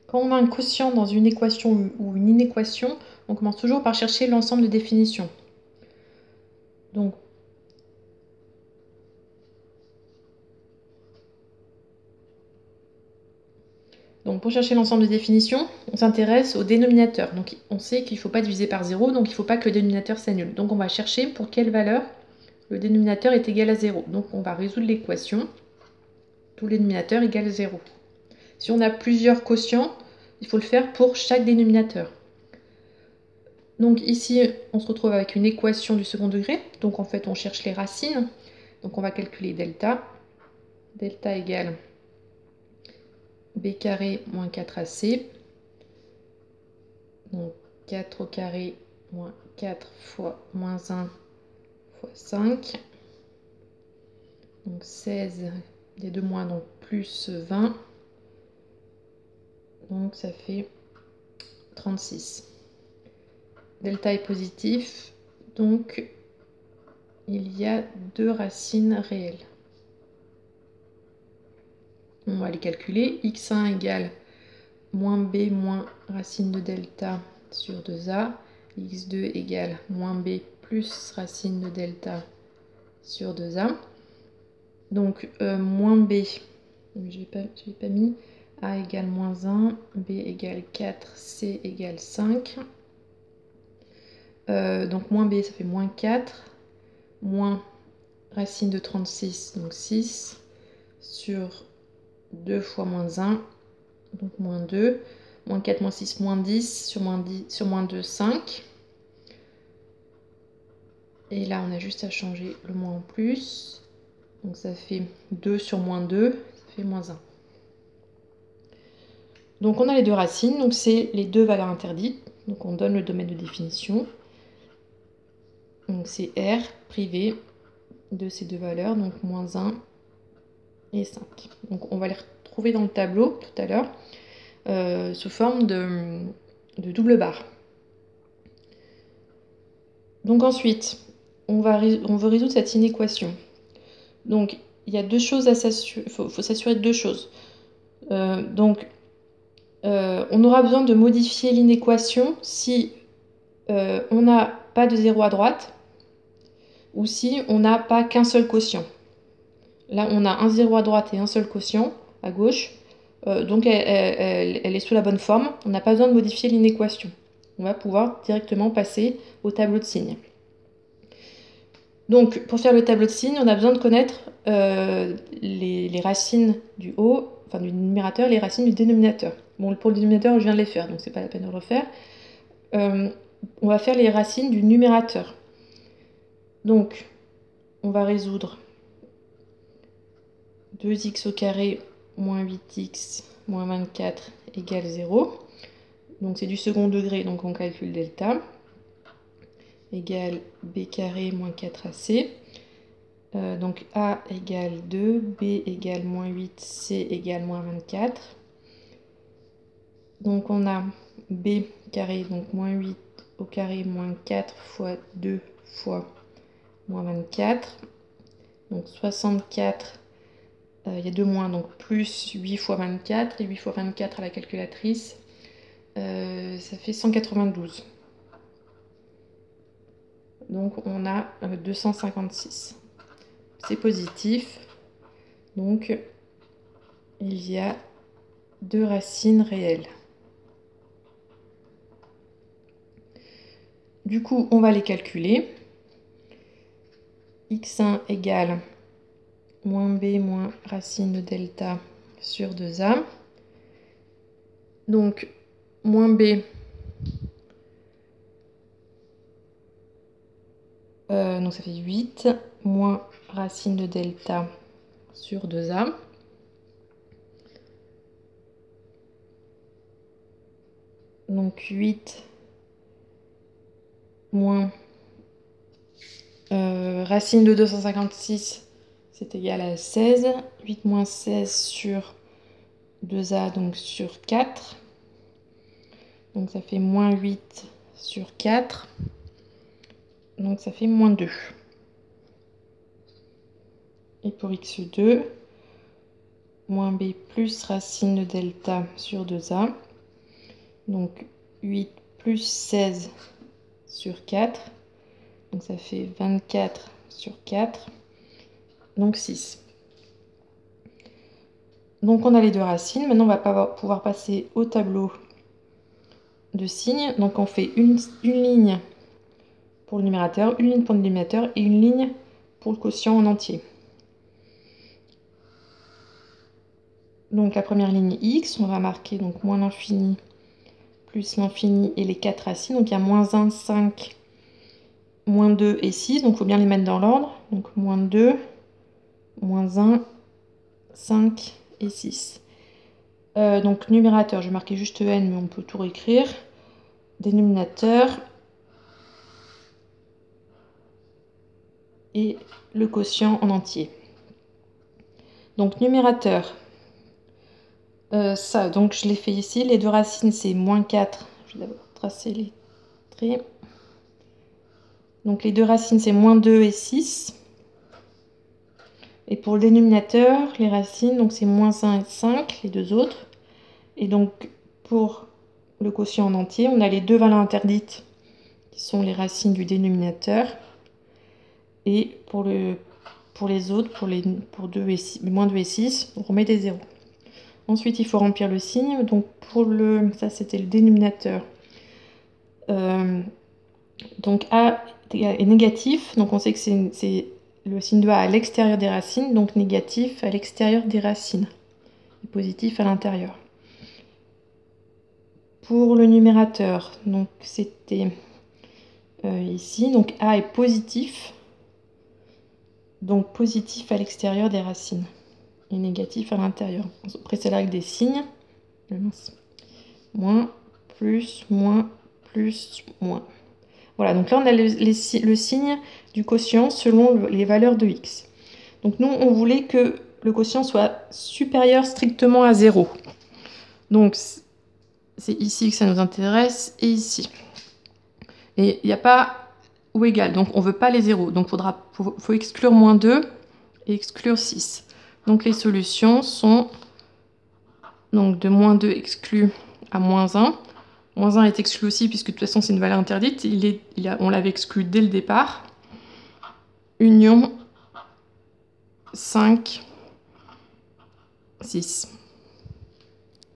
Quand on a un quotient dans une équation ou une inéquation, on commence toujours par chercher l'ensemble de définitions. Donc, pour chercher l'ensemble de définitions, on s'intéresse au dénominateur. Donc on sait qu'il ne faut pas diviser par 0, donc il ne faut pas que le dénominateur s'annule. Donc on va chercher pour quelle valeur le dénominateur est égal à 0. Donc on va résoudre l'équation, tout dénominateur égale 0. Si on a plusieurs quotients, il faut le faire pour chaque dénominateur. Donc ici, on se retrouve avec une équation du second degré. Donc en fait, on cherche les racines. Donc on va calculer delta. Delta égale b carré moins 4ac. Donc 4 au carré moins 4 fois moins 1 fois 5. Donc 16, il y a 2 moins, donc plus 20. Donc ça fait 36. Delta est positif, donc il y a 2 racines réelles. On va les calculer. X1 égale moins b moins racine de delta sur 2a. X2 égale moins b plus racine de delta sur 2a. Donc moins b, je n'ai pas mis, a égale moins 1, b égale 4, c égale 5. Donc moins b, ça fait moins 4, moins racine de 36, donc 6, sur 2 fois moins 1, donc moins 2, moins 4, moins 6, moins 10, sur moins 2, 5. Et là, on a juste à changer le moins en plus. Donc ça fait 2 sur moins 2, ça fait moins 1. Donc on a les 2 racines, donc c'est les 2 valeurs interdites. Donc on donne le domaine de définition. Donc c'est R privé de ces 2 valeurs, donc moins 1 et 5. Donc on va les retrouver dans le tableau tout à l'heure sous forme de double barre. Donc ensuite, on veut résoudre cette inéquation. Donc il y a 2 choses à s'assurer, il faut s'assurer de 2 choses. On aura besoin de modifier l'inéquation si on n'a pas de 0 à droite ou si on n'a pas qu'un seul quotient. Là, on a un 0 à droite et un seul quotient à gauche. Donc, elle est sous la bonne forme. On n'a pas besoin de modifier l'inéquation. On va pouvoir directement passer au tableau de signes. Donc, pour faire le tableau de signes, on a besoin de connaître les racines du haut, enfin du numérateur, et les racines du dénominateur. Bon, pour le dénominateur, je viens de les faire, donc c'est pas la peine de le refaire. On va faire les racines du numérateur. Donc, on va résoudre 2x au carré moins 8x moins 24 égale 0. Donc c'est du second degré, donc on calcule delta. Égale b carré moins 4ac. Donc a égale 2, b égale moins 8, c égale moins 24. Donc on a b carré, donc moins 8 au carré moins 4 fois 2 fois moins 24. Donc 64, il y a 2 moins, donc plus 8 fois 24. Et 8 fois 24 à la calculatrice, ça fait 192. Donc on a 256. C'est positif. Donc il y a 2 racines réelles. Du coup, on va les calculer. X1 égale moins b moins racine de delta sur 2a. Donc moins b, donc ça fait 8, moins racine de delta sur 2a. Donc 8 moins racine de 256, c'est égal à 16. 8 moins 16 sur 2a, donc sur 4. Donc ça fait moins 8 sur 4. Donc ça fait moins 2. Et pour x2, moins b plus racine de delta sur 2a. Donc 8 plus 16 sur 4. Donc ça fait 24 sur 4. Donc 6. Donc on a les deux racines. Maintenant on va pouvoir passer au tableau de signes. Donc on fait une ligne pour le numérateur, une ligne pour le dénominateur et une ligne pour le quotient en entier. Donc la première ligne x, on va marquer donc moins l'infini plus l'infini et les 4 racines. Donc il y a moins 1, 5, moins 2 et 6. Donc il faut bien les mettre dans l'ordre. Donc moins 2, moins 1, 5 et 6. Donc numérateur, je vais marquer juste n, mais on peut tout réécrire. Dénominateur et le quotient en entier. Donc numérateur, ça, donc je l'ai fait ici. Les deux racines, c'est moins 4. Je vais d'abord tracer les traits. Donc les deux racines, c'est moins 2 et 6. Et pour le dénominateur, les racines, donc c'est moins 1 et 5, les deux autres. Et donc pour le quotient en entier, on a les deux valeurs interdites qui sont les racines du dénominateur. Et pour les autres, pour 2 et 6, moins 2 et 6, on remet des zéros. Ensuite, il faut remplir le signe. Donc ça c'était le dénominateur. Donc A est négatif, donc on sait que c'est le signe de A à l'extérieur des racines, donc négatif à l'extérieur des racines, et positif à l'intérieur. Pour le numérateur, donc c'était ici, donc A est positif, donc positif à l'extérieur des racines, et négatif à l'intérieur. On précède avec des signes, moins, plus, moins, plus, moins. Voilà, donc là on a le signe du quotient selon les valeurs de x. Donc nous, on voulait que le quotient soit supérieur strictement à 0. Donc c'est ici que ça nous intéresse et ici. Et il n'y a pas ou égal, donc on ne veut pas les zéros. Donc il faut exclure moins 2 et exclure 6. Donc les solutions sont donc de moins 2 exclu à moins 1. Moins 1 est exclu aussi, puisque de toute façon c'est une valeur interdite. On l'avait exclu dès le départ. Union 5, 6.